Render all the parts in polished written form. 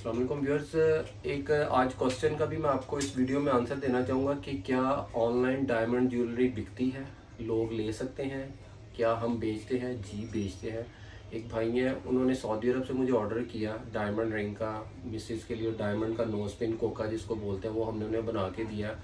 अस्सलामुअलैकुम व्यूअर्स, एक आज क्वेश्चन का भी मैं आपको इस वीडियो में आंसर देना चाहूँगा कि क्या ऑनलाइन डायमंड ज्वेलरी बिकती है, लोग ले सकते हैं, क्या हम बेचते हैं? जी बेचते हैं। एक भाई हैं, उन्होंने सऊदी अरब से मुझे ऑर्डर किया डायमंड रिंग का, मिसेस के लिए डायमंड का नोज पिन कोका जिसको बोलते हैं, वो हमने उन्हें बना के दिया।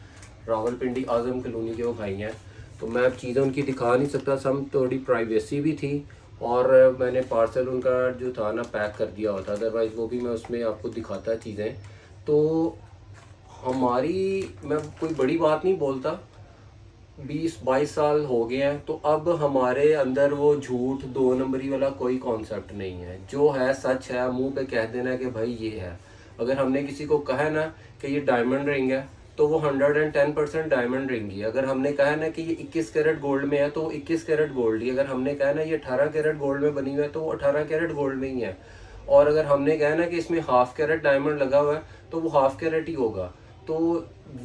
रावलपिंडी आज़म कॉलोनी के वो भाई हैं। तो मैं अब चीज़ें उनकी दिखा नहीं सकता, सम थोड़ी प्राइवेसी भी थी और मैंने पार्सल उनका जो था ना पैक कर दिया होता, अदरवाइज़ वो भी मैं उसमें आपको दिखाता चीज़ें। तो हमारी, मैं कोई बड़ी बात नहीं बोलता, 20-22 साल हो गए हैं, तो अब हमारे अंदर वो झूठ दो नंबरी वाला कोई कॉन्सेप्ट नहीं है। जो है सच है, मुंह पे कह देना है कि भाई ये है। अगर हमने किसी को कहा ना कि ये डायमंड रिंग है तो वो 110% डायमंड रिंग ही। अगर हमने कहा ना कि ये 21 कैरेट गोल्ड में है तो वो 21 कैरेट गोल्ड ही। अगर हमने कहा ना ये 18 कैरेट गोल्ड में बनी हुई है तो वो 18 कैरेट गोल्ड में ही है। और अगर हमने कहा ना कि इसमें हाफ कैरेट डायमंड लगा हुआ है तो वो हाफ कैरेट ही होगा। तो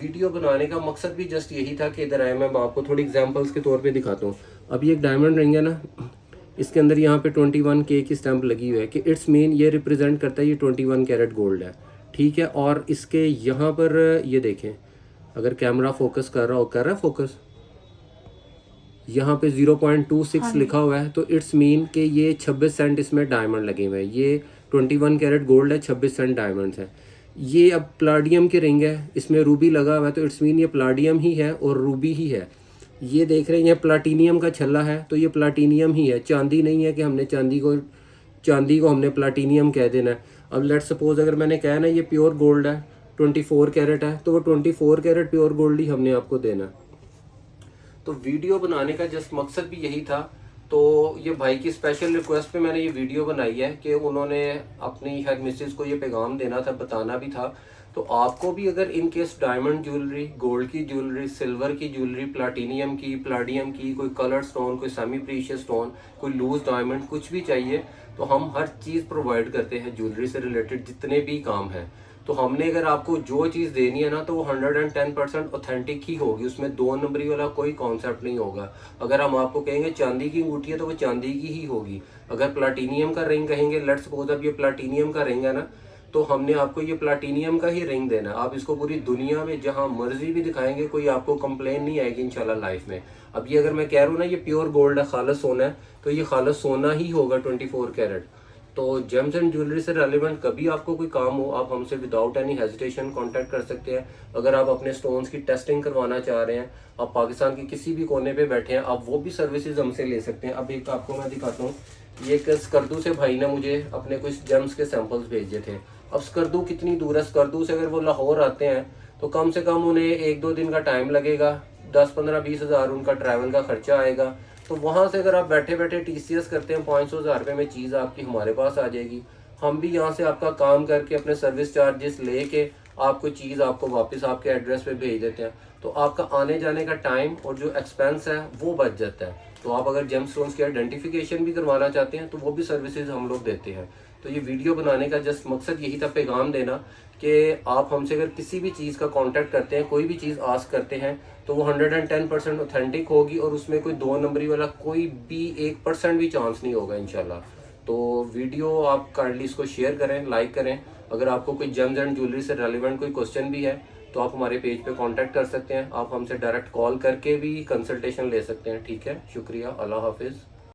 वीडियो बनाने का मकसद भी जस्ट यही था कि इधर आए, मैं आपको थोड़ी एग्जांपल्स के तौर पे दिखाता हूँ। अब ये एक डायमंड रिंग है ना, इसके अंदर यहाँ पे 21K की स्टैंप लगी हुई है कि इट्स मीन ये रिप्रेजेंट करता है ये 21 कैरेट गोल्ड है, ठीक है। और इसके यहाँ पर ये देखें, अगर कैमरा फोकस कर रहा हो, कर रहा है फोकस, यहाँ पे 0.26 लिखा हुआ है, तो इट्स मीन कि ये 26 सेंट इसमें डायमंड लगे हुए हैं। ये 21 कैरेट गोल्ड है, 26 सेंट डायमंड्स है। ये अब प्लाडियम की रिंग है, इसमें रूबी लगा हुआ है, तो इट्स मीन ये प्लाडियम ही है और रूबी ही है। ये देख रहे हैं ये प्लाटीनियम का छल्ला है, तो ये प्लाटीनियम ही है, चांदी नहीं है कि हमने चांदी को हमने प्लाटीनियम कह देना है। अब लेट्स सपोज अगर मैंने कहा ना ये प्योर गोल्ड है, 24 कैरेट है, तो वो 24 कैरेट प्योर गोल्ड ही हमने आपको देना। तो वीडियो बनाने का जस्ट मकसद भी यही था। तो ये भाई की स्पेशल रिक्वेस्ट पे मैंने ये वीडियो बनाई है कि उन्होंने अपनी हेड मिसेज को ये पैगाम देना था, बताना भी था। तो आपको भी अगर in case diamond jewellery, gold की ज्वेलरी, सिल्वर की ज्वेलरी, प्लाटीनियम की, प्लाडियम की, कोई कलर स्टोन, कोई सेमी प्रीशियस स्टोन, कोई लूज डायमंड, कुछ भी चाहिए तो हम हर चीज़ प्रोवाइड करते हैं ज्वेलरी से रिलेटेड जितने भी काम हैं। तो हमने अगर आपको जो चीज़ देनी है ना तो वो 110% ऑथेंटिक ही होगी, उसमें दो नंबरी वाला कोई कॉन्सेप्ट नहीं होगा। अगर हम आपको कहेंगे चांदी की अंगूठी है तो वो चांदी की ही होगी। अगर प्लाटीनियम का रिंग कहेंगे, लेट्स सपोज अब ये प्लाटीनियम का रिंग है ना, तो हमने आपको ये प्लाटीनियम का ही रिंग देना है। आप इसको पूरी दुनिया में जहां मर्जी भी दिखाएंगे, कोई आपको कंप्लेन नहीं आएगी इंशाल्लाह लाइफ में। अब ये अगर मैं कह रहा हूँ ना ये प्योर गोल्ड है, खालिस सोना है, तो ये खालिस सोना ही होगा 24 कैरेट। तो जेम्स एंड ज्वेलरी से रेलिवेंट कभी आपको कोई काम हो, आप हमसे विदाउट एनी हेजिटेशन कांटेक्ट कर सकते हैं। अगर आप अपने स्टोन्स की टेस्टिंग करवाना चाह रहे हैं, आप पाकिस्तान के किसी भी कोने पे बैठे हैं, आप वो भी सर्विसेज हमसे ले सकते हैं। अब एक आपको मैं दिखाता हूँ, ये एक स्कर्दू से भाई ने मुझे अपने कुछ जेम्स के सैंपल्स भेजे थे। अब स्कर्दू कितनी दूर है, स्कर्दू से अगर वो लाहौर आते हैं तो कम से कम उन्हें 1-2 दिन का टाइम लगेगा, 10-15-20 हज़ार उनका ट्रैवल का खर्चा आएगा। तो वहाँ से अगर आप बैठे बैठे TCS करते हैं 500 हज़ार रुपये में चीज़ आपकी हमारे पास आ जाएगी। हम भी यहाँ से आपका काम करके अपने सर्विस चार्जेस लेके आपको चीज़ आपको वापस आपके एड्रेस पे भेज देते हैं। तो आपका आने जाने का टाइम और जो एक्सपेंस है वो बच जाता है। तो आप अगर जेम स्टोन्स की आइडेंटिफिकेशन भी करवाना चाहते हैं तो वो भी सर्विसेज हम लोग देते हैं। तो ये वीडियो बनाने का जस्ट मकसद यही था, पैगाम देना कि आप हमसे अगर किसी भी चीज़ का कांटेक्ट करते हैं, कोई भी चीज़ आस्क करते हैं, तो वो 110% ऑथेंटिक होगी और उसमें कोई दो नंबरी वाला कोई भी 1% भी चांस नहीं होगा इंशाल्लाह। तो वीडियो आप काइंडली इसको शेयर करें, लाइक करें। अगर आपको कोई जेम्स एंड ज्वेलरी से रेलिवेंट कोई क्वेश्चन भी है तो आप हमारे पेज पे कांटेक्ट कर सकते हैं। आप हमसे डायरेक्ट कॉल करके भी कंसल्टेशन ले सकते हैं। ठीक है, शुक्रिया, अल्लाह हाफिज़।